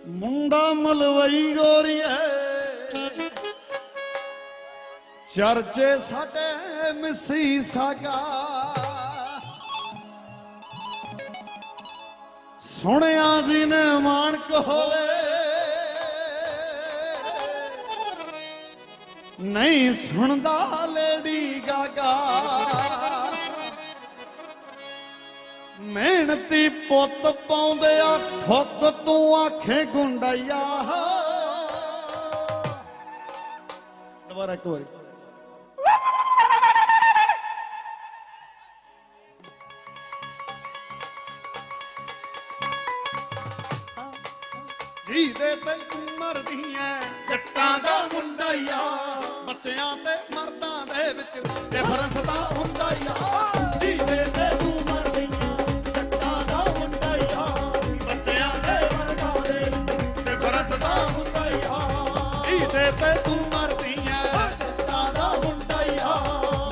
मुंडा मलवई गोरिए चर्चे साडे मिसी सागा सुनिया जी ने मानक होवे नहीं सुनदा लेडी गागा मेहनती पुत पाउंदे आ खुद तू आखे गुंडाइया दोबारा एक बारी जी दे ते मरदी है जट्टां दा मुंडाइया बच्चियां ते मर्दां दे विच डिफरेंस तां हुंदा ही आ जी दे ते तू मरदी जट्टां दा मुंडाइया बच्चियां ते मर्दां दे विच डिफरेंस तां हुंदा ही आ जी दे ते तू मरदी है जट्टां दा मुंडाइया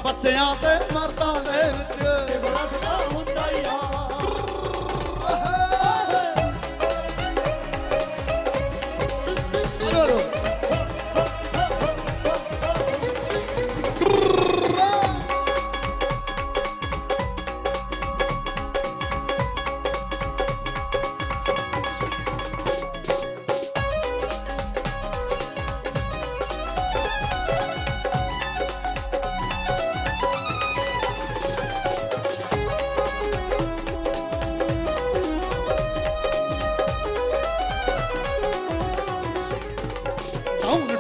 बच्चियां ते मर्दां दे विच डिफरेंस तां हुंदा ही आ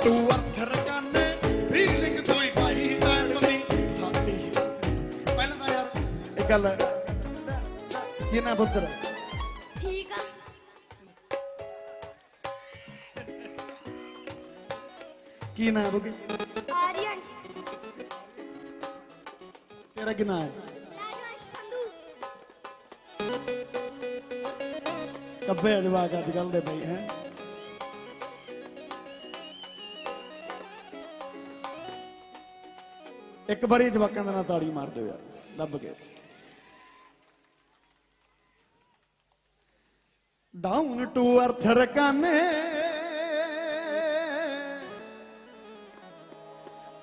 टू अथर काने फीलिंग कोई भाई साडी साडी पहले तो यार एक गल की ना पुत्र ठीक है की ना बुगी आर्यन तेरा की ना है संधू कब्बे जवाक अजकल दे भाई हैं एक बारी जवाकों के नाल ताड़ी मार दो यार लभ के डाउन टू अर्थ रकाने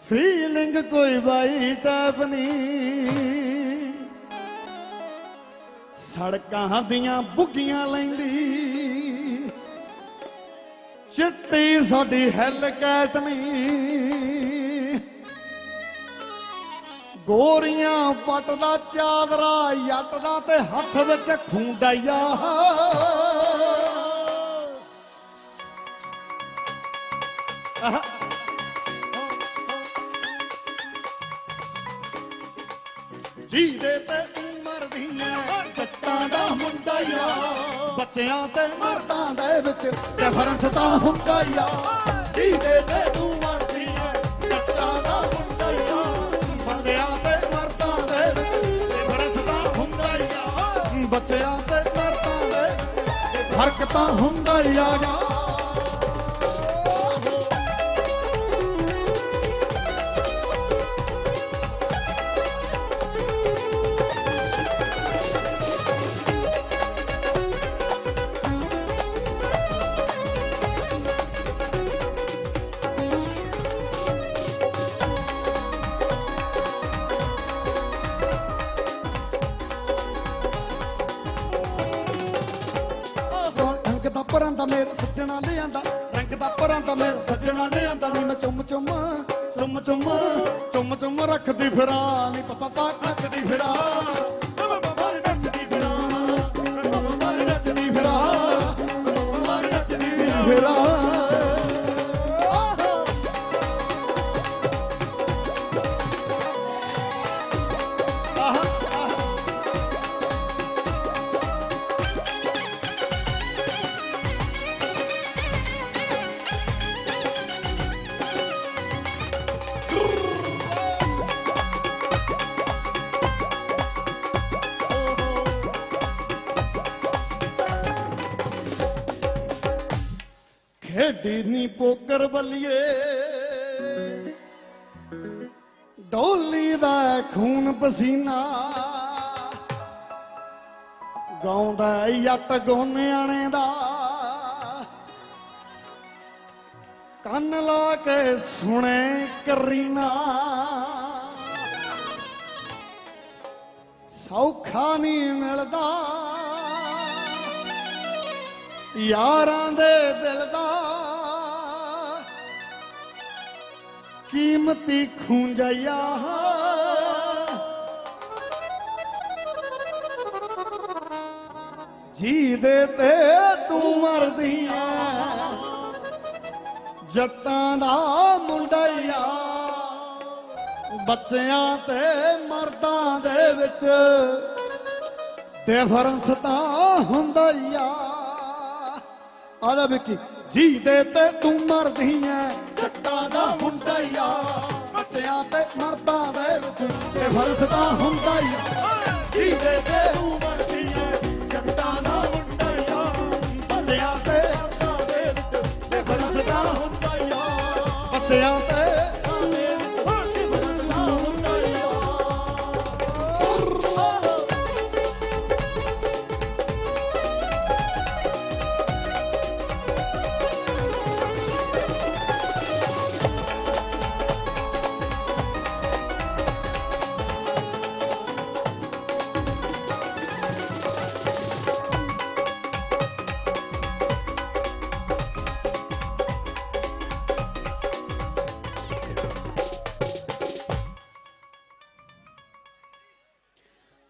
फीलिंग कोई बाई टाइप नहीं सड़कां दियां बुगियां लैंदी चिट्टी साडी हैल कैट नहीं गोरियां पट दा चादरा जट दा ते हथ विच खूंडाइया जी दे ते मरदी है जट्टां दा मुंडाइया बच्चियां ते मर्दां दे विच डिफरेंस तां हुंदा ही आ जी दे ते तू मरदी है जट्टां दा मुंडाइया बच्चियां ते मर्दां दे विच डिफरेंस तां हुंदा ही आ बच्चियां ते मर्दां दे फर्क तां हुंदा ही आ परांदा मेरे सज्जना ले आंदा रंग दा परांदा मेरे सज्जना ले आंदा नी मैं चुम चुम चुम चुम चुम चुम रखदी फिरा नी पापा नचदी फिरा नचदी फिरा नचदी फिरा नचदी फिरा खेडी नी पोकर बलिए डोली दा खून पसीना गाउंदा जट गोन्याणे दा ਕੰਨ ਲਾ ਕੇ ਸੁਣੇ ਕਰੀਨਾ ਸੌਖਾ ਨਹੀਂ ਮਿਲਦਾ ਯਾਰਾਂ ਦੇ ਦਿਲ ਦਾ ਕੀਮਤੀ ਖੂੰਜਿਆ ਜੀ ਦੇ ਤੇ ਤੂੰ ਮਰਦੀ ਐ ਜੱਟਾਂ ਦਾ ਮੁੰਡਿਆ ਬੱਚਿਆਂ ਤੇ ਮਰਦਾਂ ਦੇ ਵਿੱਚ ਡਿਫਰੈਂਸ ਤਾਂ ਹੁੰਦਾ ਹੀ ਆ ਆਦਾ ਵਿੱਕੀ ਜੀ ਦੇ ਤੇ ਤੂੰ ਮਰਦੀ ਐ ਜੱਟਾਂ ਦਾ ਮੁੰਡਿਆ ਬੱਚਿਆਂ ਤੇ ਮਰਦਾਂ ਦੇ ਵਿੱਚ ਡਿਫਰੈਂਸ ਤਾਂ ਹੁੰਦਾ ਹੀ ਆ ਜੀ ਦੇ ਤੇ ਤੂੰ ਮਰਦੀ ਐ ਜੱਟਾਂ ਦਾ ਮੁੰਡਿਆ ਬੱਚਿਆਂ ਤੇ ਮਰਦਾਂ ਦੇ ਵਿੱਚ ਡਿਫਰੈਂਸ ਤਾਂ ਹੁੰਦਾ ਹੀ ਆ ਬੱਚਿਆਂ ਤੇ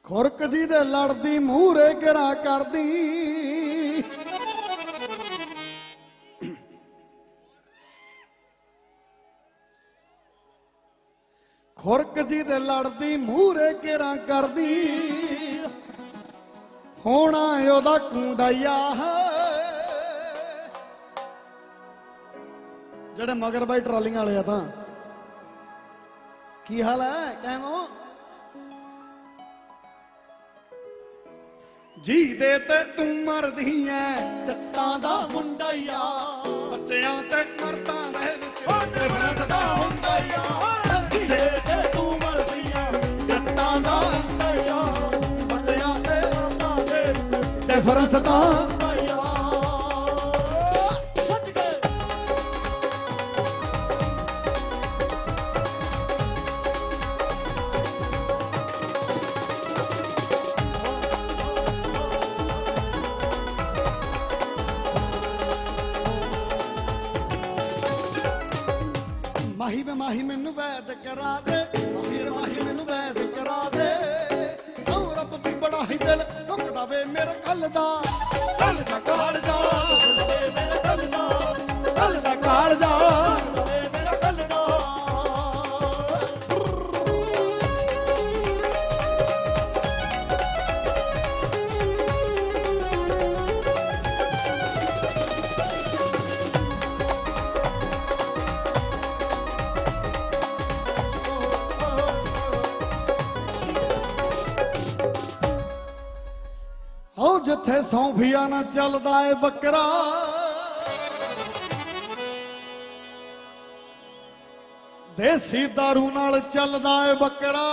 ਖੁਰਕ ਜੀ ਦੇ ਲੜਦੀ ਮੂਹਰੇ ਗਿਰਾ ਕਰਦੀ ਖੁਰਕ ਜੀ ਦੇ ਲੜਦੀ ਮੂਹਰੇ ਗਿਰਾ ਕਰਦੀ ਹੋਣਾ ਉਹਦਾ ਕੁੰਡਿਆ ਜਿਹੜੇ ਮਗਰ ਬਾਈ ਟਰਾਲੀਆਂ ਵਾਲੇ ਆ ਤਾਂ ਕੀ ਹਾਲ ਹੈ ਕਹਿਮੋ ਜੀ ਦੇ ਤੇ ਤੂੰ ਮਰਦੀ ਐ ਜੱਟਾਂ ਦਾ ਮੁੰਡਿਆ ਬੱਚਿਆਂ ਤੇ ਮਰਦਾਂ ਦੇ ਵਿੱਚ ਡਿਫਰੈਂਸ ਤਾਂ ਹੁੰਦਾ ਹੀ ਆ ਜੀ ਦੇ ਤੇ ਤੂੰ ਮਰਦੀ ਐ ਜੱਟਾਂ ਦਾ ਮੁੰਡਿਆ ਬੱਚਿਆਂ ਤੇ ਮਰਦਾਂ ਦੇ ਵਿੱਚ ਡਿਫਰੈਂਸ ਤਾਂ ਹੁੰਦਾ ਹੀ ਆ ਮਾਹੀ ਮੈਨੂੰ ਵੈਦ ਕਰਾ ਦੇ ਮਾਹੀ ਮੈਨੂੰ ਵੈਦ ਕਰਾ ਦੇ ਸੌ ਰੱਬ ਦੀ ਬੜਾ ਹੀ ਦਿਲ ਟੁੱਕਦਾ ਵੇ ਮੇਰੇ ਕੱਲ ਦਾ ਕਾਲ ਦਾ ਵੇ ਮੇਰੇ ਕੱਲ ਦਾ ਕਾਲ ਦਾ ਵੇ ਮੇਰਾ ਕੱਲ ਦਾ ਜਿੱਥੇ ਸੌਂਫੀਆ ਨਾ ਚੱਲਦਾ ਏ ਬੱਕਰਾ ਦੇਸੀ ਦਾਰੂ ਨਾਲ ਚੱਲਦਾ ਏ ਬੱਕਰਾ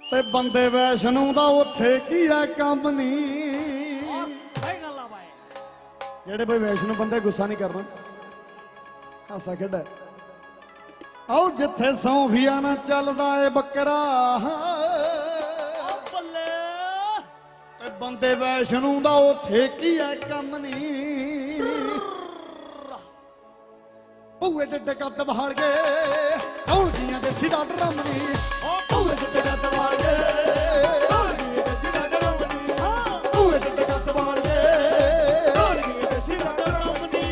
ਤੇ ਬੰਦੇ ਵੈਸ਼ਨੂ ਦਾ ਉੱਥੇ ਕੀ ਐ ਕੰਮ ਨਹੀਂ ਜਿਹੜੇ ਬਈ ਵੈਸ਼ਨੂ ਬੰਦੇ ਗੁੱਸਾ ਨਹੀਂ ਕਰਨਾ ਹਾਸਾ ਖੇਡਾ ਆਓ ਜਿੱਥੇ ਸੌਂਫੀਆ ਨਾ ਚੱਲਦਾ ਏ ਬੱਕਰਾ ਬੰਦੇ ਵੈਸ਼ਨੂ ਦਾ ਉੱਥੇ ਕੀ ਐ ਕੰਮ ਨਹੀਂ ਭੂਏ ਦੇ ਕੱਦ ਬਹਾਲ ਗਏ ਆਉਣਗੀਆਂ ਦੇ ਸਿੱਧਾ ਡਰਮ ਨਹੀਂ ਭੂਏ ਦੇ ਕੱਦ ਬਹਾਲ ਗਏ ਆਉਣਗੀਆਂ ਦੇ ਸਿੱਧਾ ਡਰਮ ਨਹੀਂ ਭੂਏ ਦੇ ਕੱਦ ਬਹਾਲ ਗਏ ਆਉਣਗੀਆਂ ਦੇ ਸਿੱਧਾ ਡਰਮ ਨਹੀਂ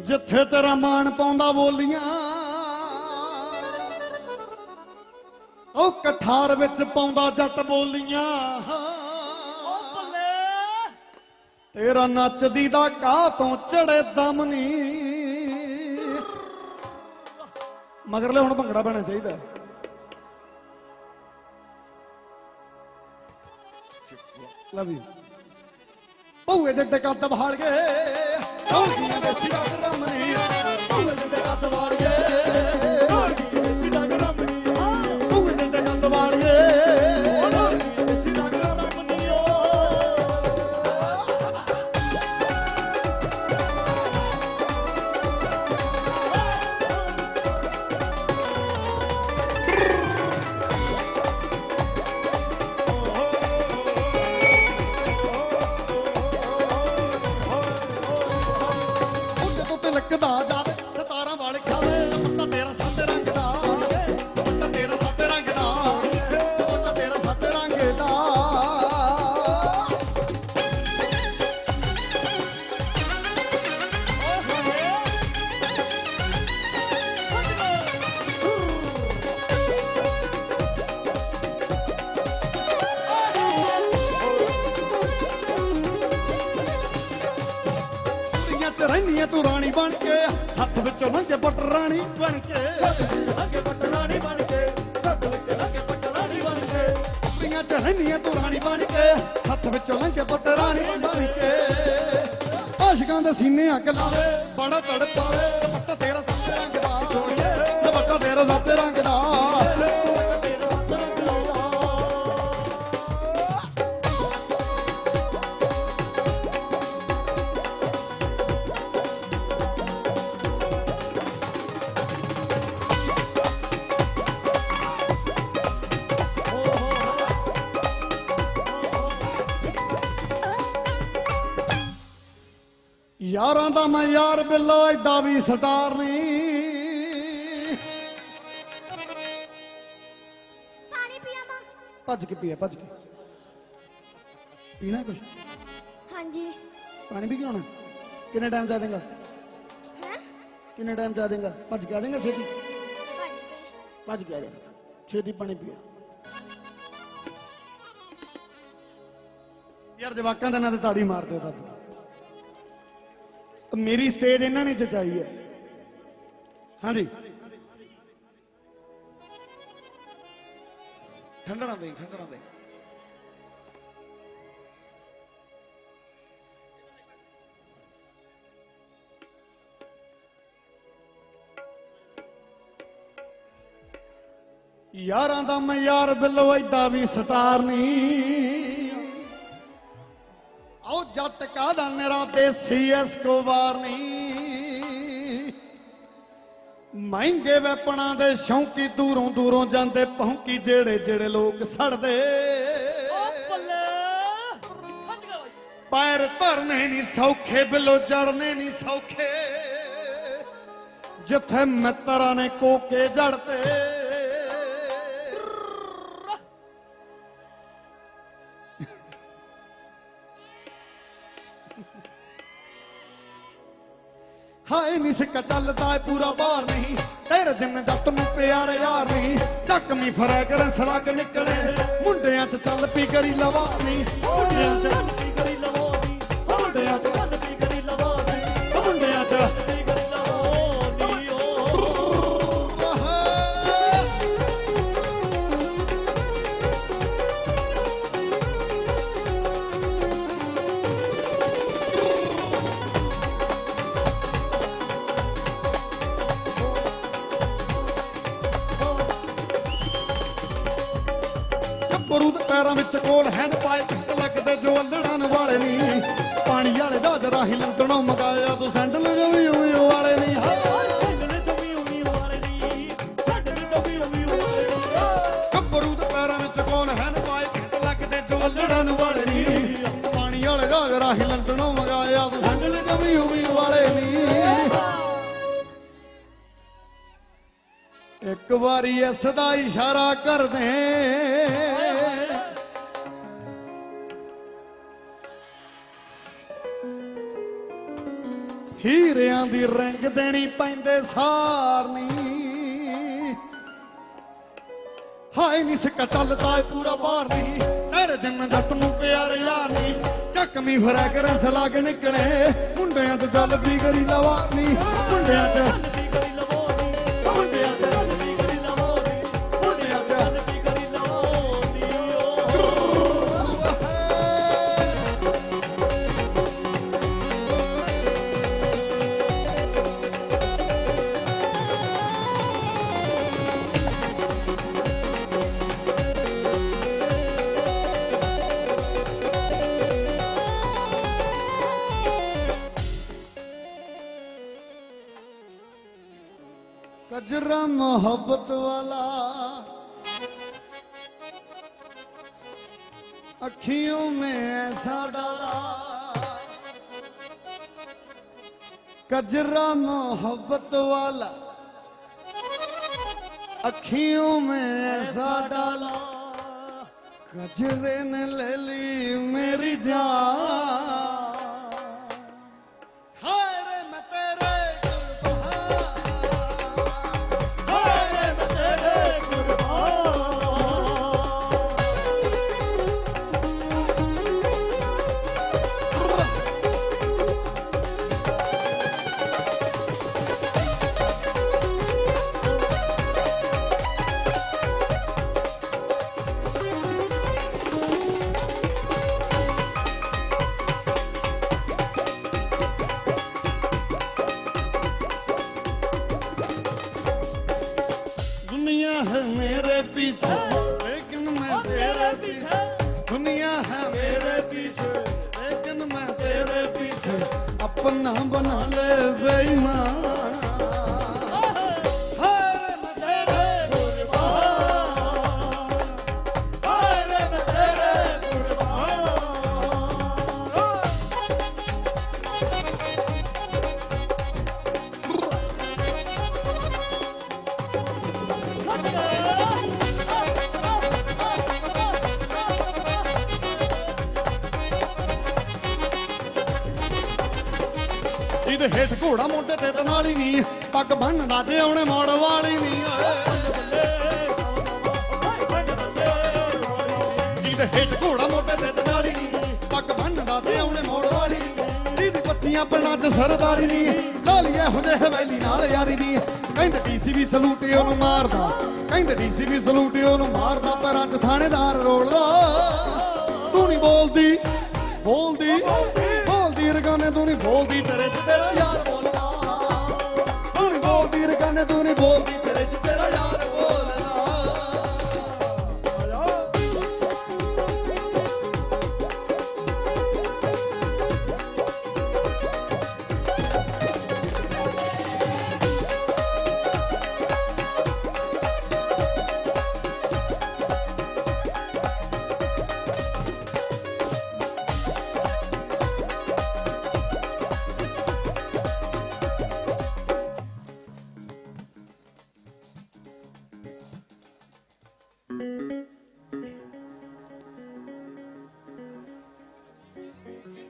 ਜਿੱਥੇ ਤੇਰਾ ਮਾਣ ਪਾਉਂਦਾ ਬੋਲੀਆਂ ਉਹ ਕਠਾਰ ਵਿੱਚ ਪਾਉਂਦਾ ਜੱਟ ਬੋਲੀਆਂ ਤੇਰਾ ਨੱਚਦੀ ਦਾ ਕਾਹ ਤੋਂ ਚੜੇ ਦਮ ਨੀ ਮਗਰਲੇ ਹੁਣ ਭੰਗੜਾ ਪੈਣਾ ਚਾਹੀਦਾ ਲਵ ਯੂ ਪੂਏ ਜੱਟੇ ਕੱਦ ਬਹਾਲ ਗਏ ਢੋਲਕੀਆਂ ਦੇ ਸਿਰਾਂ ਤੇ ਰਮਨੀ ਪੂਏ ਜੱਟੇ ਕੱਦ ਬਹਾਲ ਗਏ ਢੋਲਕੀਆਂ ਦੇ ਸਿਰਾਂ ਤੇ ਰਮਨੀ ਪੂਏ ਜੱਟੇ ਕੱਦ ਬਹਾਲ ਗਏ ਢੋਲਕੀਆਂ ਦੇ ਸਿਰਾਂ ਤੇ ਰਮਨੀ ਲੱਗਦਾ ਜਦ ਸਤਾਰਾਂ ਵਾਲੇ ਖਾਵੇ ਦੁਪੱਟਾ ਤੇਰਾ ਸਾਦੇ ਰੰਗ ਦਾ ਦੁਪੱਟਾ ਤੇਰਾ ਸਾਦੇ ਰੰਗ ਦਾ ਦੁਪੱਟਾ ਤੇਰਾ ਸਾਦੇ ਰੰਗ ਦਾ ਰਹਿਨੀਆਂ ਤੂੰ ਰਾਣੀ ਬਣ ਕੇ ਸੱਥ ਵਿੱਚੋਂ ਲੰਘੇ ਪੱਟ ਰਾਣੀ ਬਣ ਕੇ ਲੰਘੇ ਪੱਟ ਰਾਣੀ ਬਣ ਕੇ ਸੱਥ ਵਿੱਚੋਂ ਲੰਘੇ ਪੱਟ ਰਾਣੀ ਬਣ ਕੇ ਕੁੜੀਆਂ ਚ ਰਹਿਨੀਆਂ ਤੂੰ ਰਾਣੀ ਬਣ ਕੇ ਸੱਥ ਵਿੱਚੋਂ ਲੰਘੇ ਪੱਟ ਰਾਣੀ ਬਣ ਕੇ ਆਸ਼ਿਕਾਂ ਦੇ ਸੀਨੇ ਅੱਗ ਲਾਵੇ ਬੜਾ ਤੜਪਾਵੇ ਦੁਪੱਟਾ ਤੇਰਾ ਸਾਦੇ ਰੰਗ ਦਾ ਦੁਪੱਟਾ ਤੇਰਾ ਸਾਦੇ ਰੰਗ ਦਾ ਯਾਰਾਂ ਦਾ ਮੈਂ ਯਾਰ ਬਿੱਲੋ ਐਡਾ ਵੀ ਸਟਾਰ ਨਹੀਂ ਪਾਣੀ ਪੀਆਵਾਂ ਭੱਜ ਕੇ ਪੀਆ ਭੱਜ ਕੇ ਪੀਣਾ ਕੁਛ ਹਾਂਜੀ ਪਾਣੀ ਵੀ ਕਿਉਂ ਕਿੰਨੇ ਟਾਈਮ ਜਾ ਦੇਗਾ ਹੈ ਕਿੰਨੇ ਟਾਈਮ ਜਾ ਦੇਗਾ ਭੱਜ ਕੇ ਆ ਜਾਏਗਾ ਛੇਤੀ ਭੱਜ ਭੱਜ ਕੇ ਆ ਜਾ ਛੇਤੀ ਪਾਣੀ ਪੀਆ ਯਾਰ ਜਵਾਕਾਂ ਦੇ ਨਾਂ ਤੇ ਤਾੜੀ ਮਾਰ ਦਿਓ ਦੱਬ ਮੇਰੀ ਸਟੇਜ ਇਹਨਾਂ ਨੇ ਜਚਾਈ ਹੈ ਹਾਂਜੀ ਠੰਡਣਾ ਦੇ ਯਾਰਾਂ ਦਾ ਮੈਂ ਯਾਰ ਬਿੱਲੋ ਐਡਾ ਵੀ ਸਟਾਰ ਨਹੀਂ ਆਓ ਜੱਟ ਕਾਹਦਾ ਨਿਰਾ ਦੇਸੀ ਐਸਕੋਬਾਰ ਨਹੀਂ ਮਹਿੰਗੇ ਵੈਪਣਾਂ ਦੇ ਸ਼ੌਂਕੀ ਦੂਰੋਂ ਦੂਰੋਂ ਜਾਂਦੇ ਪਹੁੰਕੀ ਜਿਹੜੇ ਜਿਹੜੇ ਲੋਕ ਸੜਦੇ ਪੈਰ ਧਰਨੇ ਨਹੀਂ ਸੌਖੇ ਬਿੱਲੋ ਜੜਨੇ ਨਹੀਂ ਸੌਖੇ ਜਿੱਥੇ ਮਿੱਤਰਾਂ ਨੇ ਕੋਕੇ ਜੜਤੇ ਹਾਏ ਨੀ ਸਿੱਕਾ ਚੱਲਦਾ ਏ ਪੂਰਾ ਬਾਹਰ ਨਹੀਂ ਤੇਰੇ ਜਿੰਨੇ ਜੱਟ ਨੂੰ ਪਿਆਰ ਯਾਰ ਨਹੀਂ ਚੱਕਮੀ ਫਰਾ ਕਰਨ ਸੜਕ ਨਿਕਲੇ ਮੁੰਡਿਆਂ 'ਚ ਚੱਲ ਪੀ ਕਰੀ ਲਵਾ ਨਹੀਂ ਮੁੰਡਿਆਂ 'ਚ ਚੱਲ ਪੀ ਕਰੀ ਲਵਾ ਨਹੀਂ ਮੁੰਡਿਆਂ 'ਚ ਚੱਲ ਪੀ ਕਰੀ ਲਵਾ ਨਹੀਂ ਮੁੰਡਿਆਂ 'ਚ ਪੀ ਕਰੀ ਲਵਾ ਗੁਰੂ ਦੇ ਪੈਰਾਂ ਵਿੱਚ ਕੋਲ ਹੈਂਡ ਪਾਏ ਟਿੱਕ ਲੱਗਦੇ ਜੋ ਅੰਦੜਾਂ ਵਾਲੇ ਨਹੀਂ ਪਾਣੀ ਵਾਲੇ ਦਾ ਜਰਾ ਹੀ ਲੰਡਣੋਂ ਮਗਾਇਆ ਤੂੰ ਸੈਂਡਲ ਜਮੀ ਉਮੀ ਵਾਲੇ ਨਹੀਂ ਸੈਂਡਲ ਜਮੀ ਉਮੀ ਵਾਲੇ ਨਹੀਂ ਸੈਂਡਲ ਜਮੀ ਉਮੀ ਵਾਲੇ ਨਹੀਂ ਗੁਰੂ ਦੇ ਪੈਰਾਂ ਵਿੱਚ ਕੋਲ ਹੈਂਡ ਪਾਏ ਟਿੱਕ ਲੱਗਦੇ ਜੋ ਅੰਦੜਾਂ ਵਾਲੇ ਨਹੀਂ ਪਾਣੀ ਵਾਲੇ ਦਾ ਜਰਾ ਹੀ ਲੰਡਣੋਂ ਮਗਾਇਆ ਤੂੰ ਸੈਂਡਲ ਜਮੀ ਉਮੀ ਵਾਲੇ ਨਹੀਂ ਇੱਕ ਵਾਰੀ ਇਸ ਦਾ ਇਸ਼ਾਰਾ ਕਰਦੇ ਹੀਰਿਆਂ ਦੀ ਰਿੰਗ ਦੇਣੀ ਪੈਂਦੇ ਸਾਰ ਨਹੀਂ ਹਾਏ ਨੀ ਸਿੱਕਾ ਚੱਲਦਾ ਏ ਪੂਰਾ ਬਾਹਰ ਨਹੀਂ ਤੇਰੇ ਜੰਨ ਜੱਟ ਨੂੰ ਪਿਆਰ ਯਾਰ ਨਹੀਂ ਚੱਕਵੀਂ ਫਰੈਗਰੈਂਸ ਲਾ ਕੇ ਨਿਕਲੇ ਮੁੰਡਿਆਂ ਤੋਂ ਚੱਲਦੀ ਗਰੀ ਲਵਾ ਨਹੀਂ ਮੁੰਡਿਆਂ ਚ ਚੱਲਦੀ ਗਲੀ ਲਵਾਉਣੀ ਮੁੰਡਿਆਂ ਤੇ ਚੱਲਦੀ ਗਲੀ ਲਵਾਉਣੀ ਮੁੰਡਿਆਂ ਤੇ ਚੱਲਦੀ ਗਲੀ ਲਵਾਉਣੀ कजरा मोहब्बत वाला अखियों में ऐसा डाला कजरा मोहब्बत वाला अखियों में ऐसा डाला कजरे ने ले ली मेरी जान हाय रे मैं तेरे ਹਾਏ ਮੈਂ ਤੇਰੇ ਕੁਰਬਾਨ दुनिया है मेरे पीछे लेकिन मैं तेरे पीछे दुनिया है मेरे पीछे लेकिन मैं तेरे पीछे अपना बना ले बेईमान हाय रे मैं तेरे ਕੁਰਬਾਨ ਹਾਏ ਮੈਂ ਤੇਰੇ ਕੁਰਬਾਨ ਜਿਹਦੇ ਹੇਠ ਘੋੜਾ ਮੋਢੇ ਤੇ ਨਾਲ ਹੀ ਨਹੀਂ ਪੱਗ ਬੰਨਦਾ ਜੇ ਉਹਨੇ ਮੋੜ ਵਾਲੀ ਨਹੀਂ ਜਿਹਦੇ ਹੇਠ ਘੋੜਾ ਮੋਢੇ ਤੇ ਨਾਲ ਹੀ ਨਹੀਂ ਪੱਗ ਬੰਨਦਾ ਤੇ ਉਹਨੇ ਮੋੜ ਵਾਲੀ ਨਹੀਂ ਜਿਹਦੀ ਬੱਚੀਆਂ ਪਿੰਡਾਂ 'ਚ ਸਰਦਾਰੀ ਨਹੀਂ ਲਾਲੀ ਇਹੋ ਜਿਹੇ ਹਵੇਲੀ ਨਾਲ ਯਾਰੀ ਨਹੀਂ ਕਹਿੰਦੇ ਡੀਸੀ ਵੀ ਸਲੂਟ ਉਹਨੂੰ ਮਾਰਦਾ ਕਹਿੰਦੇ ਡੀਸੀ ਵੀ ਸਲੂਟ ਉਹਨੂੰ ਮਾਰਦਾ ਪੈਰਾਂ 'ਚ ਥਾਣੇਦਾਰ ਰੋਲਦਾ ਤੂੰ ਨਹੀਂ ਬੋਲਦੀ ਬੋਲਦੀ ਬੋਲਦੀ ਰਗਾਨੇ ਤੂੰ ਨਹੀਂ ਬੋਲਦੀ ਤੇਰੇ 'ਚ ਤੇਰਾ ਯਾਰ ਬੋਲਦਾ ਤੂੰ ਨਹੀਂ ਬੋਲਦੀ ਰਗਾਨੇ ਤੂੰ ਨਹੀਂ ਬੋਲਦੀ ਤੇਰੇ 'ਚ ਤੇਰਾ ਯਾਰ ਬੋਲਦਾ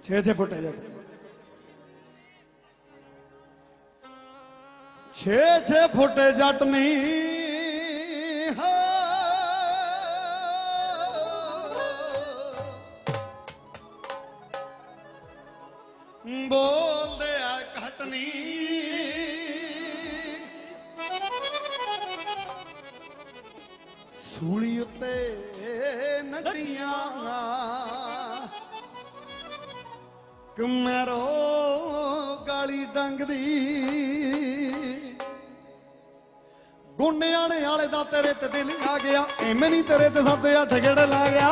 छे फुट है जट छे फुट जट नहीं है बोल दे घट नहीं सूली उत्ते नदियां कमरो गाली डंगदी गुंडियाने वाले दा तेरे ते दिल आ गया एवें नहीं तेरे ते 7-8 गेड़े ला गया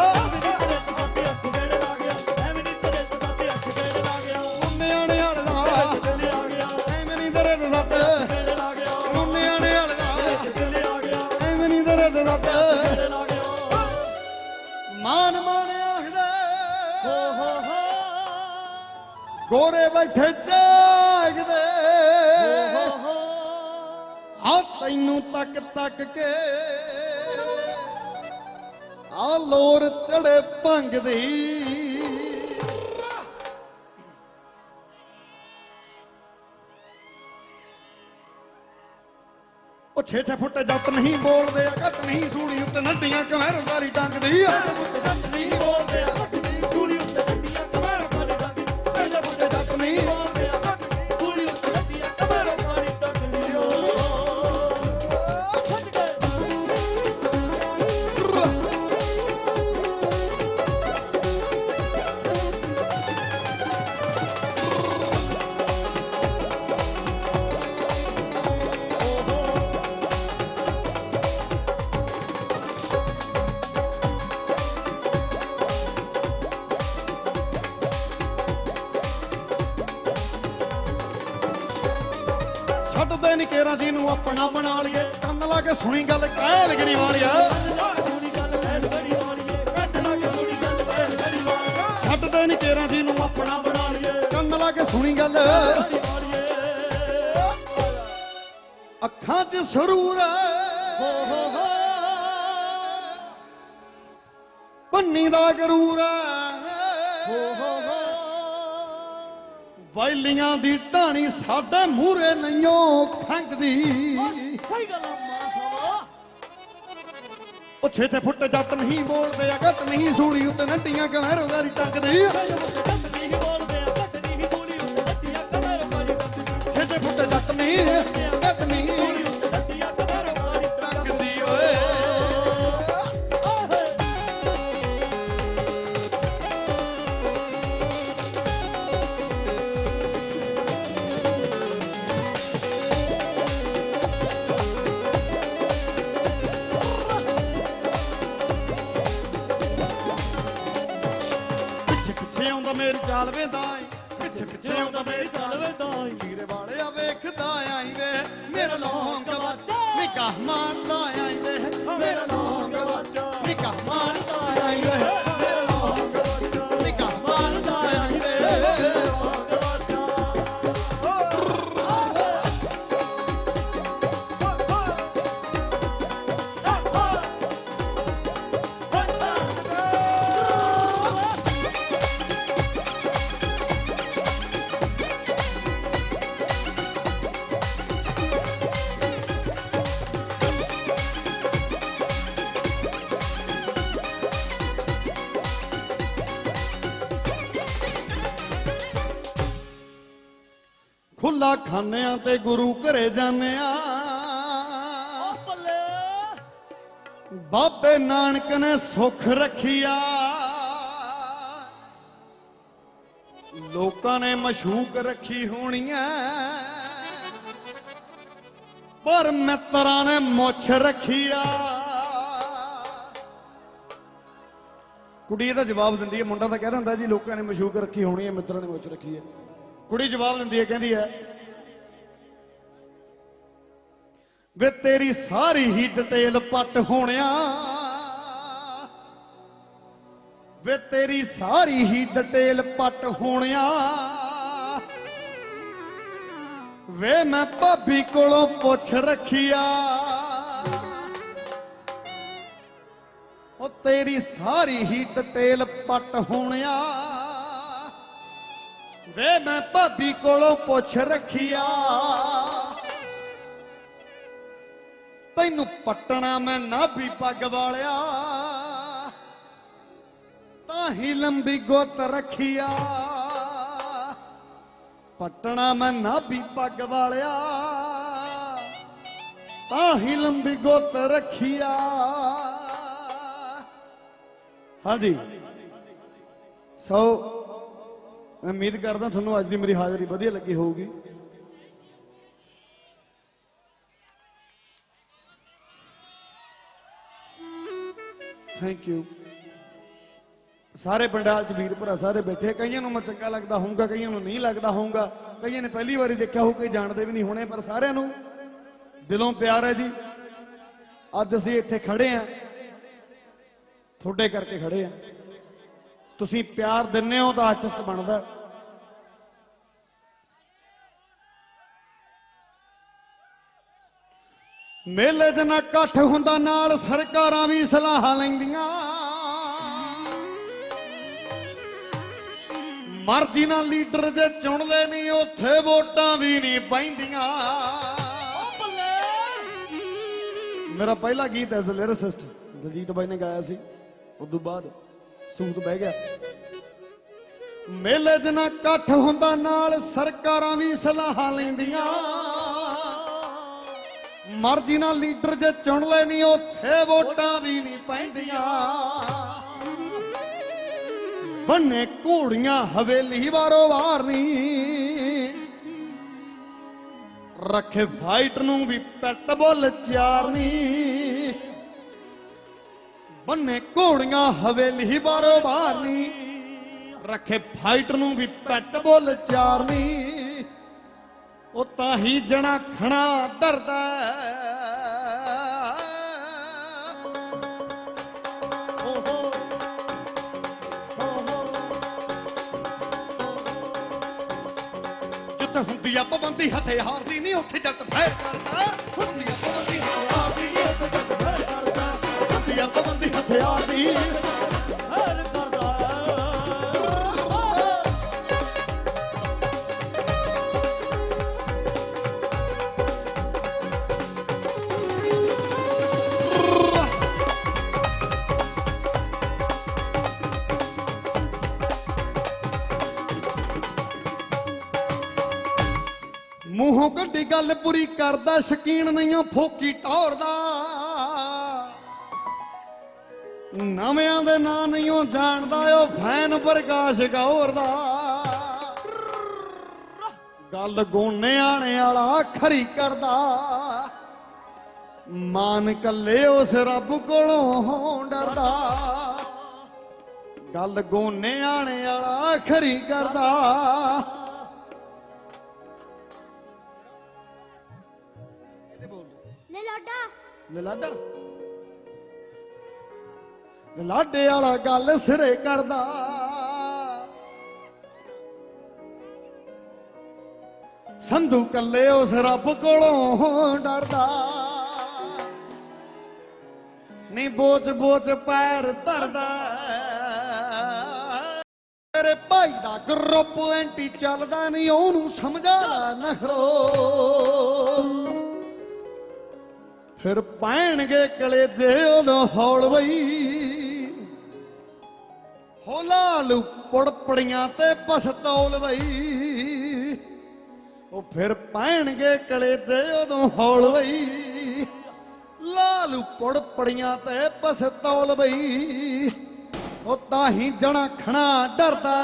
गुंडियाने वाले दा एवें नहीं तेरे ते 7 गुंडियाने वाले दा एवें नहीं तेरे ते 7 मान मान आखदे गोरे बैठे जागदे आ तैनू तक तक के आ लोर चढ़े भंग दी 6 ਫੁੱਟ ਜੱਟ ਨਹੀਂ ਬੋਲਦੇ ਆ ਘੱਟ ਨਹੀਂ ਸੂਲੀ ਉੱਤੇ ਨੱਡੀਆਂ ਕਮਹਿਰ ਵਾਰੀ ਟੰਗਦੀ ਆ ਜੱਟ ਨਹੀਂ ਬੋਲਦੇ ਆ ਘੱਟ ਨਹੀਂ ਸੂਲੀ ਉੱਤੇ ਨੱਡੀਆਂ ਕਮਰ ਮਾਰੀ ਟੰਗਦੀ 6 ਫੁੱਟ ਜੱਟ ਨਹੀਂ ਬੋਲਦੇ ਆ ਘੱਟ ਨਹੀਂ ਸੂਲੀ ਉੱਤੇ ਨੱਡੀਆਂ ਕਮਰ ਮਾਰੀ ਟੰਗਦੀ ਓ ਛੱਡ ਗਏ ਛੱਡਦੇ ਨੀ ਕੇਰਾਂ ਜੀ ਨੂੰ ਆਪਣਾ ਬਣਾ ਲਈਏ ਕੰਨ ਲਾ ਕੇ ਸੁਣੀ ਗੱਲ ਕਹਿਲ ਗਰੀ ਵਾਲਿਆ ਸੁਣੀ ਗੱਲ ਫੈਲ ਗੜੀ ਵਾਲੀਏ ਕੱਢ ਲਾ ਕੇ ਸੁਣੀ ਗੱਲ ਫੈਲ ਗੜੀ ਵਾਲੀਏ ਛੱਡਦੇ ਨੀ ਕੇਰਾਂ ਜੀ ਨੂੰ ਆਪਣਾ ਬਣਾ ਲਈਏ ਕੰਨ ਲਾ ਕੇ ਸੁਣੀ ਗੱਲ ਅੱਖਾਂ 'ਚ ਸਰੂਰ ਹੋ ਪੰਨੀ ਦਾ ਗਰੂਰ ਹੋ ਵੈਲੀਆਂ ਦੀ ਢਾਣੀ ਸਾਡੇ ਮੂਹਰੇ ਨਈਓ ਖੰਗਦੀ ਸਹੀ ਗੱਲ ਆ ਮਾਂ ਸਾਵਾ ਉਹ 6 ਫੁੱਟ ਜੱਟ ਨਹੀਂ ਬੋਲਦੇ ਆ ਘੱਟ ਨਹੀਂ ਸੂਲੀ ਉੱਤੇ ਨੱਡੀਆਂ ਕਮਹਿਰੋ ਵਾਰੀ ਟੰਗਦੀ ਜੱਟ ਨਹੀਂ ਬੋਲਦੇ ਆ ਘੱਟ ਨਹੀਂ ਸੂਲੀ ਉੱਤੇ ਨੱਡੀਆਂ ਕਮਰ ਮਾਰੀ ਟੰਗਦੀ 6 ਫੁੱਟ ਜੱਟ ਨਹੀਂ ਘੱਟ ਨਹੀਂ ਸੂਲੀ ਉੱਤੇ ਨੱਡੀਆਂ ਕਮਰ ਮਾਰੀ ਟੰਗਦੀ ਓਏ ਪਿੱਛੇ ਪਿੱਛੇ ਆਉਂਦਾ ਮੇਰੀ ਚਾਲ ਵੇਂਦਾ ਏ ਪਿੱਛੇ ਪਿੱਛੇ ਆਉਂਦਾ ਮੇਰੀ ਚਾਲ ਵੇਂਦਾ ਏ ਚੀਰੇ ਵਾਲਿਆ ਵੇਖਦਾ ਆਈ ਵੇ ਮੇਰਾ ਲੌਂਗ ਵਾਜਾ ਨਿਗਾਹ ਮਾਰਦਾ ਆਈ ਵੇ ਮੇਰਾ ਲੌਂਗ ਵਾਜਾ ਨਿਗਾਹ ਮਾਰਦਾ ਆਈ ਵੇ ਮੇਰਾ ਲੌਂਗ ਵਾਜਾ ਨਿਗਾਹ ਮਾਰਦਾ ਆਈ ਵੇ ਖੁੱਲਾ ਖਾਨਿਆਂ ਤੇ ਗੁਰੂ ਘਰੇ ਜਾਂਦੇ ਆ ਬਾਬੇ ਨਾਨਕ ਨੇ ਸੁੱਖ ਰੱਖਿਆ ਲੋਕਾਂ ਨੇ ਮਸ਼ੂਕ ਰੱਖੀ ਹੋਣੀਆਂ ਪਰ ਮਿੱਤਰਾਂ ਨੇ ਮੁੱਛ ਰੱਖਿਆ ਕੁੜੀ ਇਹਦਾ ਜਵਾਬ ਦਿੰਦੀ ਹੈ ਮੁੰਡਾ ਤਾਂ ਕਹਿ ਦਿੰਦਾ ਜੀ ਲੋਕਾਂ ਨੇ ਮਸ਼ੂਕ ਰੱਖੀ ਹੋਣੀ ਹੈ ਮਿੱਤਰਾਂ ਨੇ ਮੁੱਛ ਰੱਖੀ ਹੈ ਕੁੜੀ ਜਵਾਬ ਦਿੰਦੀ ਹੈ ਕਹਿੰਦੀ ਹੈ ਵੇ ਤੇਰੀ ਸਾਰੀ ਹੀ ਡਿਟੇਲ ਪੱਟ ਹੋਣਿਆ ਵੇ ਤੇਰੀ ਸਾਰੀ ਹੀ ਡਿਟੇਲ ਪੱਟ ਹੋਣਿਆ ਵੇ ਮੈਂ ਭਾਬੀ ਕੋਲੋਂ ਪੁੱਛ ਰੱਖਿਆ ਉਹ ਤੇਰੀ ਸਾਰੀ ਹੀ ਡਿਟੇਲ ਪੱਟ ਹੋਣਿਆ ਵੇ ਮੈਂ ਭਾਬੀ ਕੋਲੋਂ ਪੁੱਛ ਰੱਖਿਆ ਤੈਨੂੰ ਪੱਟਣਾ ਮੈਂ ਨਾਭੀ ਪੱਗ ਵਾਲਿਆ ਤਾਂ ਹੀ ਲੰਬੀ ਗੁੱਤ ਰੱਖਿਆ ਪੱਟਣਾ ਮੈਂ ਨਾਭੀ ਪੱਗ ਵਾਲਿਆ ਤਾਂ ਹੀ ਲੰਬੀ ਗੁੱਤ ਰੱਖਿਆ ਹਾਂਜੀ ਸੋ ਮੈਂ ਉਮੀਦ ਕਰਦਾ ਤੁਹਾਨੂੰ ਅੱਜ ਦੀ ਮੇਰੀ ਹਾਜ਼ਰੀ ਵਧੀਆ ਲੱਗੀ ਹੋਊਗੀ ਥੈਂਕ ਯੂ ਸਾਰੇ ਪੰਡਾਲ ਚ ਵੀਰ ਭਰਾ ਸਾਰੇ ਬੈਠੇ ਕਈਆਂ ਨੂੰ ਮੈਂ ਚੰਗਾ ਲੱਗਦਾ ਹੋਊਗਾ ਕਈਆਂ ਨੂੰ ਨਹੀਂ ਲੱਗਦਾ ਹੋਊਗਾ ਕਈਆਂ ਨੇ ਪਹਿਲੀ ਵਾਰੀ ਦੇਖਿਆ ਹੋਊ ਕਈ ਜਾਣਦੇ ਵੀ ਨਹੀਂ ਹੋਣੇ ਪਰ ਸਾਰਿਆਂ ਨੂੰ ਦਿਲੋਂ ਪਿਆਰ ਹੈ ਜੀ ਅੱਜ ਅਸੀਂ ਇੱਥੇ ਖੜੇ ਆਂ ਤੁਹਾਡੇ ਕਰਕੇ ਖੜੇ ਆਂ ਤੁਸੀਂ ਪਿਆਰ ਦਿੰਨੇ ਹੋ ਤਾਂ ਆਰਟਿਸਟ ਬਣਦਾ ਮੇਲੇ 'ਚ ਨਾ ਇਕੱਠ ਹੁੰਦਾ ਨਾਲ ਸਰਕਾਰਾਂ ਵੀ ਸਲਾਹ ਲੈਂਦੀਆਂ ਮਰਜ਼ੀ ਨਾਲ ਲੀਡਰ ਜੇ ਚੁਣਦੇ ਨਹੀਂ ਉੱਥੇ ਵੋਟਾਂ ਵੀ ਨਹੀਂ ਪੈਂਦੀਆਂ ਮੇਰਾ ਪਹਿਲਾ ਗੀਤ ਐਜ਼ ਅ ਲਿਰਿਸਿਸਟ ਦਲਜੀਤ ਬਾਈ ਨੇ ਗਾਇਆ ਸੀ। ਉਸ ਤੋਂ ਬਾਅਦ ਸੂਤ ਬਹਿ ਗਿਆ। ਮੇਲੇ 'ਚ ਨਾ ਇਕੱਠ ਹੁੰਦਾ ਨਾਲ ਸਰਕਾਰਾਂ ਵੀ ਸਲਾਹਾਂ ਲੈਂਦੀਆਂ। ਮਰਜ਼ੀ ਨਾਲ ਲੀਡਰ ਜੇ ਚੁਣ ਲੈ ਨਹੀਂ ਉੱਥੇ ਵੋਟਾਂ ਵੀ ਨਹੀਂ ਪੈਂਦੀਆਂ। ਬੰਨੇ ਘੋੜੀਆਂ ਹਵੇਲੀ ਵਾਰੋ ਵਾਰ ਨਹੀਂ ਰੱਖੇ ਫਾਈਟ ਨੂੰ ਵੀ ਪੈਟ ਬੁੱਲ ਚਾਰਨੀ। ਬੰਨੇ ਘੋੜੀਆਂ ਹਵੇਲੀ ਬਾਰੋ ਬਾਰ ਨਹੀਂ ਰੱਖੇ ਫਾਈਟ ਨੂੰ ਵੀ ਪੈਟ ਬੁੱਲ ਚਾਰਨੀ। ਉਹ ਤਾਂ ਹੀ ਜਣਾ ਖਣਾ ਡਰਦਾ ਹੁੰਦੀ ਆ ਪਾਬੰਦੀ ਹਥਿਆਰ ਦੀ ਨਹੀਂ ਉੱਥੇ ਜੱਟ ਫੈਰ ਕਰਦਾ। ਹੁੰਦੀ ਆ ਪਾਬੰਦੀ ਹਥਿਆਰ ਦੀ ਨਹੀਂ ਉੱਥੇ ਜੱਟ ਫੈਰ ਕਰਦਾ। ਹੁੰਦੀ ਆ ਪਾਬੰਦੀ ਹਥਿਆਰ ਦੀ ਫੈਰ ਕਰਦਾ। ਮੂੰਹੋਂ ਕੱਢੀ ਗੱਲ ਪੂਰੀ ਕਰਦਾ ਸ਼ਕੀਨ ਨਹੀਂ ਫੋਕੀ ਟੌਰਦਾ। ਨਵਿਆਂ ਦੇ ਨਾਂ ਨਹੀਂ ਜਾਣਦਾ ਉਹ ਫੈਨ ਪ੍ਰਕਾਸ਼ ਗੌਰ ਦਾ। ਗੱਲ ਗੋਨੇ ਆਣੇ ਵਾਲਾ ਖਰੀ ਕਰਦਾ। ਮਾਨ ਕੱਲੇ ਉਸ ਰੱਬ ਕੋਲੋਂ ਡਰਦਾ। ਗੱਲ ਗੋਨੇ ਆਣੇ ਵਾਲਾ ਖਰੀ ਕਰਦਾ। ਲਲਾਡਾ ਲਲਾਡੇ ਵਾਲਾ ਗੱਲ ਸਿਰੇ ਕਰਦਾ। ਸੰਧੂ ਕੱਲੇ ਉਸ ਰੱਬ ਕੋਲੋਂ ਡਰਦਾ। ਨਹੀਂ ਬੋਚ ਬੋਚ ਪੈਰ ਧਰਦਾ। ਤੇਰੇ ਭਾਈ ਦਾ ਗਰੁੱਪ ਐਂਟੀ ਚੱਲਦਾ ਨਹੀਂ ਉਹਨੂੰ ਸਮਝਾ ਲਾ ਨਖਰੋ। ਫਿਰ ਪੈਣਗੇ ਕਲੇਜੇ ਉਦੋਂ ਹੌਲ ਬਈ ਹੋ ਲਾਲੂ ਪੁੜਪੜੀਆਂ ਤੇ ਪਸਤੌਲ ਬਈ। ਉਹ ਫਿਰ ਪੈਣਗੇ ਕਲੇਜੇ ਉਦੋਂ ਹੌਲ ਬਈ ਲਾਲੂ ਪੁੜਪੜੀਆਂ ਤੇ ਪਸਤੌਲ ਬਈ। ਉਹ ਤਾਂ ਹੀ ਜਣਾ ਖਣਾ ਡਰਦਾ।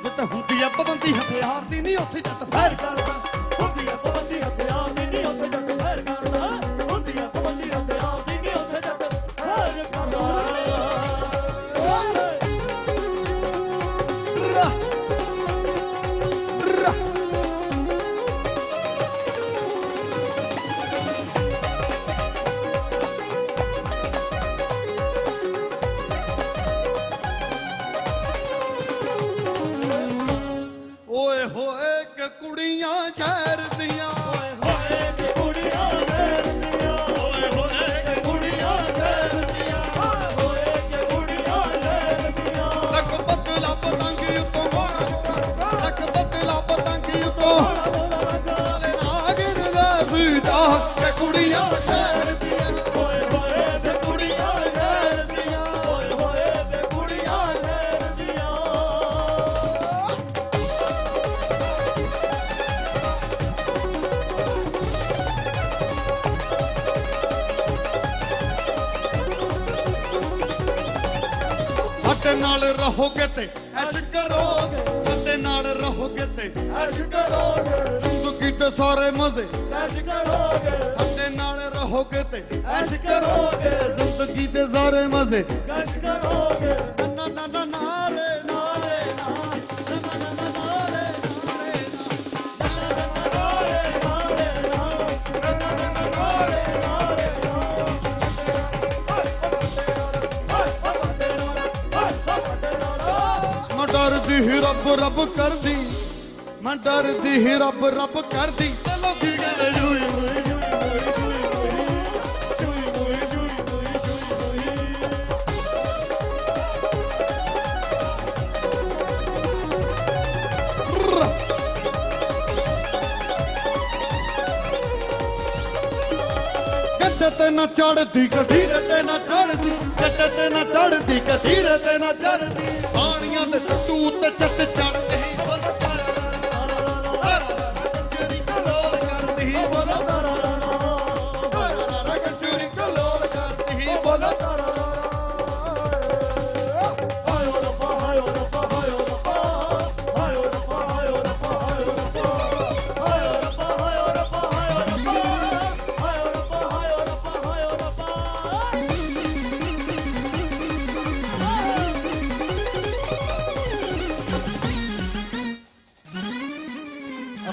ਜਿੱਥੇ ਹੁੰਦੀ ਆ ਪਾਬੰਦੀ ਹਥਿਆਰ ਦੀ ਨਹੀਂ ਉੱਥੇ ਜੱਟ ਫੈਰ ਕਰਦਾ। ਹੁੰਦੀ ਆ ਪਾਬੰਦੀ ਹਥਿਆਰ ਦੀ ਨਹੀਂ ਉੱਥੇ ਜੱਟ ਫੈਰ ਕਰਦਾ। ਹੁੰਦੀ ਆ ਪਾਬੰਦੀ ਹਥਿਆਰ ਦੀ ਨਹੀਂ ਉੱਥੇ ਜੱਟ ਫੈਰ ਕਰਦਾ। ਓਏ ਹੋਏ ਕਿ ਕੁੜੀਆਂ ਸ਼ਹਿਰ ਦੀਆਂ। ਓਏ ਹੋਏ ਕਿ ਕੁੜੀਆਂ ਸ਼ਹਿਰ ਦੀਆਂ। ਓਏ ਹੋਏ ਕਿ ਕੁੜੀਆਂ ਸ਼ਹਿਰ ਦੀਆਂ। ਓਏ ਹੋਏ ਕਿ ਕੁੜੀਆਂ ਸ਼ਹਿਰ ਦੀਆਂ। ਲੱਖ ਬਤਲਾ ਪਤੰਗੀ ਉੱਤੋਂ ਹੋਣਾ। ਲੱਖ ਬਤਲਾ ਪਤੰਗੀ ਉੱਤੋਂ ਨਾਲੇ ਨਾਗਿਨ ਦਾ ਸੂਜਾ ਕਿ ਕੁੜੀਆਂ ਸ਼ਹਿਰ ਦੀਆਂ। ਓਏ ਹੋਏ ਕਿ ਕੁੜੀਆਂ ਸ਼ਹਿਰ ਦੀਆਂ। ਓਏ ਹੋਏ ਕਿ ਕੁੜੀਆਂ ਸ਼ਹਿਰ ਦੀਆਂ। ਸਾਡੇ ਨਾਲ ਰਹੋਗੇ ਤੇ ਐਸ਼ ਕਰੋਗੇ। ਸਾਡੇ ਨਾਲ ਰਹੋਗੇ ਤੇ ਐਸ਼ ਕਰੋਗੇ। ਜ਼ਿੰਦਗੀ ਦੇ ਸਾਰੇ ਮਜ਼ੇ ਐਸ਼ ਕਰੋਗੇ। ਸਾਡੇ ਨਾਲ ਰਹੋਗੇ ਤੇ ਐਸ਼ ਕਰੋਗੇ। ਜ਼ਿੰਦਗੀ ਦੇ ਸਾਰੇ ਮਜ਼ੇ ਐਸ਼ ਕਰੋਗੇ। ਨਾ ਨਾ ਨਾ ਨਾਰੇ ਨਾਰੇ ਨਾ ਨਾ ਨਾ ਨਾ ਨਾਰੇ ਮੈਂ ਡਰਦੀ ਹੀ ਰੱਬ ਰੱਬ ਕਰਦੀ। ਮੈਂ ਡਰਦੀ ਹੀ ਰੱਬ ਰੱਬ ਕਰਦੀ। ਤੇ ਲੋਕੀ ਕਹਿੰਦੇ ਜੂਈ ਹੋਈ ਜੱਟ ਤੇ ਨਾ ਚੜਦੀ ਕਥੀਰੇ ਤੇ ਨਾ ਚੜਦੀ, ਜੱਟ ਤੇ ਨਾ ਚੜਦੀ ਕਥੀਰੇ ਤੇ ਨਾ ਚੜਦੀ, ਪਾਣੀਆਂ ਦੇ ਟੱਟੂ ਤੇ ਚੱਟ ਚੜਦੀ ਬੋਲ ਕੰਜਰੀ ਕਲੋਲ ਕਰਦੀ ਬੋਲ ਕੰਜਰੀ ਕਲੋਲ ਕਰਦੀ ਬੋਲ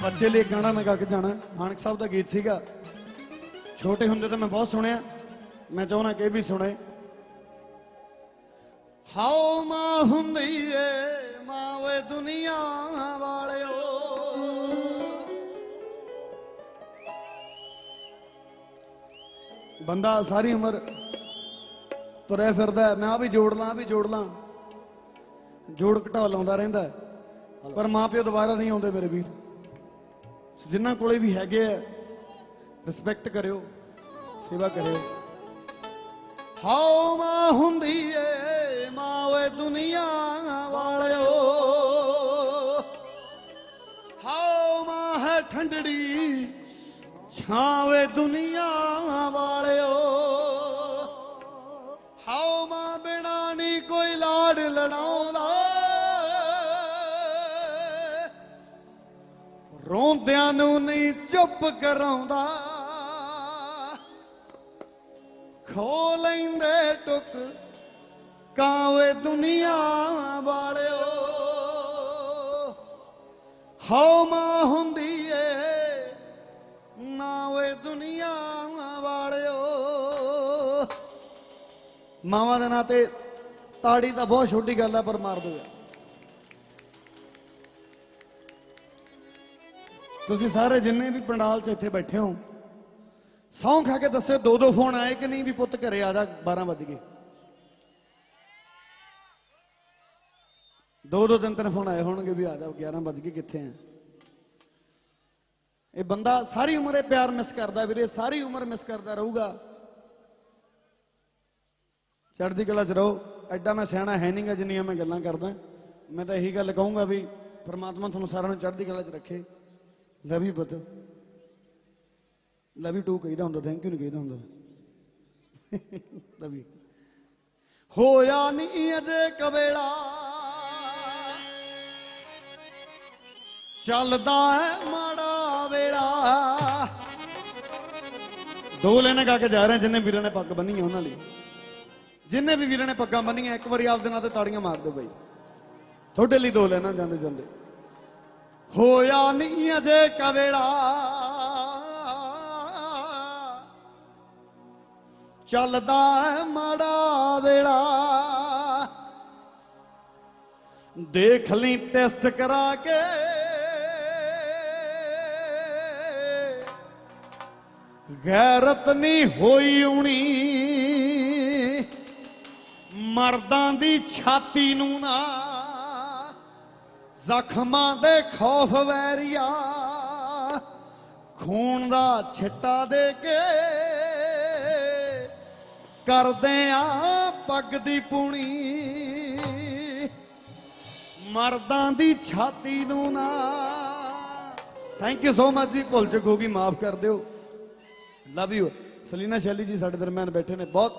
ਬੱਚੇ ਲਈ ਗਾਣਾ ਮੈਂ ਗਾ ਕੇ ਜਾਣਾ। ਮਾਨਕ ਸਾਹਿਬ ਦਾ ਗੀਤ ਸੀਗਾ, ਛੋਟੇ ਹੁੰਦੇ ਤਾਂ ਮੈਂ ਬਹੁਤ ਸੁਣਿਆ, ਮੈਂ ਚਾਹੁੰਦਾ ਕਿ ਇਹ ਵੀ ਸੁਣੇ। ਹਾਓ ਮਾਂ ਹੁੰਦੀ ਏ ਮਾਂ ਵੇ ਦੁਨੀਆ ਵਾਲਿਓ, ਬੰਦਾ ਸਾਰੀ ਉਮਰ ਤੁਰਿਆ ਫਿਰਦਾ, ਮੈਂ ਆ ਵੀ ਜੋੜ ਲਾਂ, ਆ ਵੀ ਜੋੜ ਲਾਂ, ਜੋੜ ਘਟਾ ਲਾਉਂਦਾ ਰਹਿੰਦਾ, ਪਰ ਮਾਂ ਪਿਓ ਦੁਬਾਰਾ ਨਹੀਂ ਆਉਂਦੇ ਮੇਰੇ ਵੀਰ। ਜਿਨ੍ਹਾਂ ਕੋਲੇ ਵੀ ਹੈਗੇ ਆ ਰਿਸਪੈਕਟ ਕਰਿਓ, ਸੇਵਾ ਕਰਿਓ। ਹਾਓ ਮਾਂ ਹੁੰਦੀ ਏ ਮਾਂ ਵੇ ਦੁਨੀਆ ਵਾਲਿਓ, ਹਾਓ ਮਾਂ ਹੈ ਠੰਡੜੀ ਛਾਂ ਵੇ ਦੁਨੀਆ ਵਾਲਿਓ, ਹਾਓ ਮਾਂ ਬਿਨਾਂ ਨਹੀਂ ਕੋਈ ਲਾਡ ਲੜਾਉਂਦਾ, ਰੋਂਦਿਆਂ ਨੂੰ ਨਹੀਂ ਚੁੱਪ ਕਰਾਉਂਦਾ, ਖੋ ਲੈਂਦੇ ਟੁੱਕ ਕਾਵੇ ਦੁਨੀਆ ਵਾਲਿਓ, ਹਾਓ ਮਾਂ ਹੁੰਦੀ ਏ ਨਾ ਵੇ ਦੁਨੀਆ ਵਾਲਿਓ। ਮਾਵਾਂ ਦੇ ਨਾਂ ਤੇ ਤਾੜੀ ਤਾਂ ਬਹੁਤ ਛੋਟੀ ਗੱਲ ਆ, ਪਰ ਮਾਰ ਦੋ। ਤੁਸੀਂ ਸਾਰੇ ਜਿੰਨੇ ਵੀ ਪੰਡਾਲ 'ਚ ਇੱਥੇ ਬੈਠੇ ਹੋ, ਸਹੁੰ ਖਾ ਕੇ ਦੱਸਿਓ 2-2 ਫੋਨ ਆਏ ਕਿ ਨਹੀਂ ਵੀ ਪੁੱਤ ਘਰੇ ਆ ਜਾ, 12 ਵੱਜ ਗਏ। 2-2 3-3 ਫੋਨ ਆਏ ਹੋਣਗੇ ਵੀ ਆ ਜਾ, 11 ਵੱਜ ਗਏ, ਕਿੱਥੇ ਆ। ਇਹ ਬੰਦਾ ਸਾਰੀ ਉਮਰ ਇਹ ਪਿਆਰ ਮਿਸ ਕਰਦਾ ਵੀਰੇ, ਸਾਰੀ ਉਮਰ ਮਿਸ ਕਰਦਾ ਰਹੂਗਾ। ਚੜ੍ਹਦੀ ਕਲਾ 'ਚ ਰਹੋ। ਐਡਾ ਮੈਂ ਸਿਆਣਾ ਹੈ ਨਹੀਂਗਾ ਜਿੰਨੀਆਂ ਮੈਂ ਗੱਲਾਂ ਕਰਦਾ। ਮੈਂ ਤਾਂ ਇਹੀ ਗੱਲ ਕਹੂੰਗਾ ਵੀ ਪਰਮਾਤਮਾ ਤੁਹਾਨੂੰ ਸਾਰਿਆਂ ਨੂੰ ਚੜ੍ਹਦੀ ਕਲਾ 'ਚ ਰੱਖੇ। ਲਵ ਯੂ ਪੁੱਤ, ਲਵ ਯੂ ਟੂ ਕਹੀਦਾ ਹੁੰਦਾ, ਥੈਂਕ ਯੂ ਨਹੀਂ ਕਹੀਦਾ ਹੁੰਦਾ। Love you. ਹੋਇਆ ਨਹੀਂ ਅਜੇ ਕਵੇਲਾ, ਚੱਲਦਾ ਹੈ ਮਾੜਾ ਵੇਲਾ। 2 ਲਾਈਨਾਂ ਗਾ ਕੇ ਜਾ ਰਹੇ ਜਿੰਨੇ ਵੀਰਾਂ ਨੇ ਪੱਗ ਬੰਨੀ ਹੈ ਉਹਨਾਂ ਲਈ। ਜਿੰਨੇ ਵੀ ਵੀਰਾਂ ਨੇ ਪੱਗਾਂ ਬੰਨੀਆਂ ਇੱਕ ਵਾਰੀ ਆਪਦੇ ਨਾਂ ਤੇ ਤਾੜੀਆਂ ਮਾਰ ਦਿਓ ਬਾਈ, ਤੁਹਾਡੇ ਲਈ 2 ਲਾਈਨਾਂ ਜਾਂਦੇ ਜਾਂਦੇ। ਹੋਇਆ ਨਹੀਂ ਅਜੇ ਕਵੇਲਾ, ਚੱਲਦਾ ਹੈ ਮਾੜਾ ਵੇਲਾ। ਦੇਖ ਲਈ ਟੈਸਟ ਕਰਾ ਕੇ, ਗੈਰਤ ਨਹੀਂ ਹੋਈ ਉਣੀ, ਮਰਦਾਂ ਦੀ ਛਾਤੀ ਨੂੰ ਨਾ ਜ਼ਖਮਾਂ ਦੇ ਖੌਫ ਵੈਰੀਆ, ਖੂਨ ਦਾ ਛਿੱਟਾ ਦੇ ਕੇ ਕਰਦੇ ਆ ਪੱਗ ਦੀ ਪੂਣੀ, ਮਰਦਾਂ ਦੀ ਛਾਤੀ ਨੂੰ ਨਾ। ਥੈਂਕ ਯੂ ਸੋ ਮਚ ਜੀ, ਭੁੱਲ ਚੁੱਕ ਹੋ ਗਈ, ਮਾਫ ਕਰ ਦਿਓ। Love you. ਸਲੀਨਾ ਸ਼ੈਲੀ ਜੀ ਸਾਡੇ ਦਰਮਿਆਨ ਬੈਠੇ ਨੇ, ਬਹੁਤ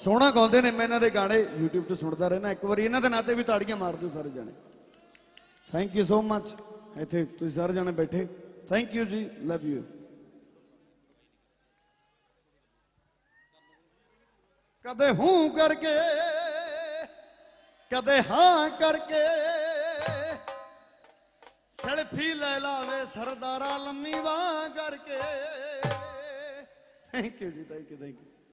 ਸੋਹਣਾ ਗਾਉਂਦੇ ਨੇ, ਮੈਂ ਇਹਨਾਂ ਦੇ ਗਾਣੇ YouTube ਤੇ ਸੁਣਦਾ ਰਹਿਣਾ। ਇੱਕ ਵਾਰੀ ਇਹਨਾਂ ਦੇ ਨਾਂ ਤੇ ਵੀ ਤਾੜੀਆਂ ਮਾਰ ਦਿਓ ਸਾਰੇ ਜਾਣੇ। Thank you so much. ਇੱਥੇ ਤੁਸੀਂ ਸਾਰੇ ਜਾਣੇ ਬੈਠੇ, ਥੈਂਕ ਯੂ ਜੀ, ਲਵ ਯੂ। ਕਦੇ ਹੂੰ ਕਰਕੇ, ਕਦੇ ਹਾਂ ਕਰਕੇ, ਸੈਲਫੀ ਲੈ ਲਾਵੇ ਸਰਦਾਰਾ ਲੰਮੀ ਬਾਂਹ ਕਰਕੇ। ਥੈਂਕ ਯੂ ਜੀ, ਥੈਂਕ ਯੂ, ਥੈਂਕ ਯੂ।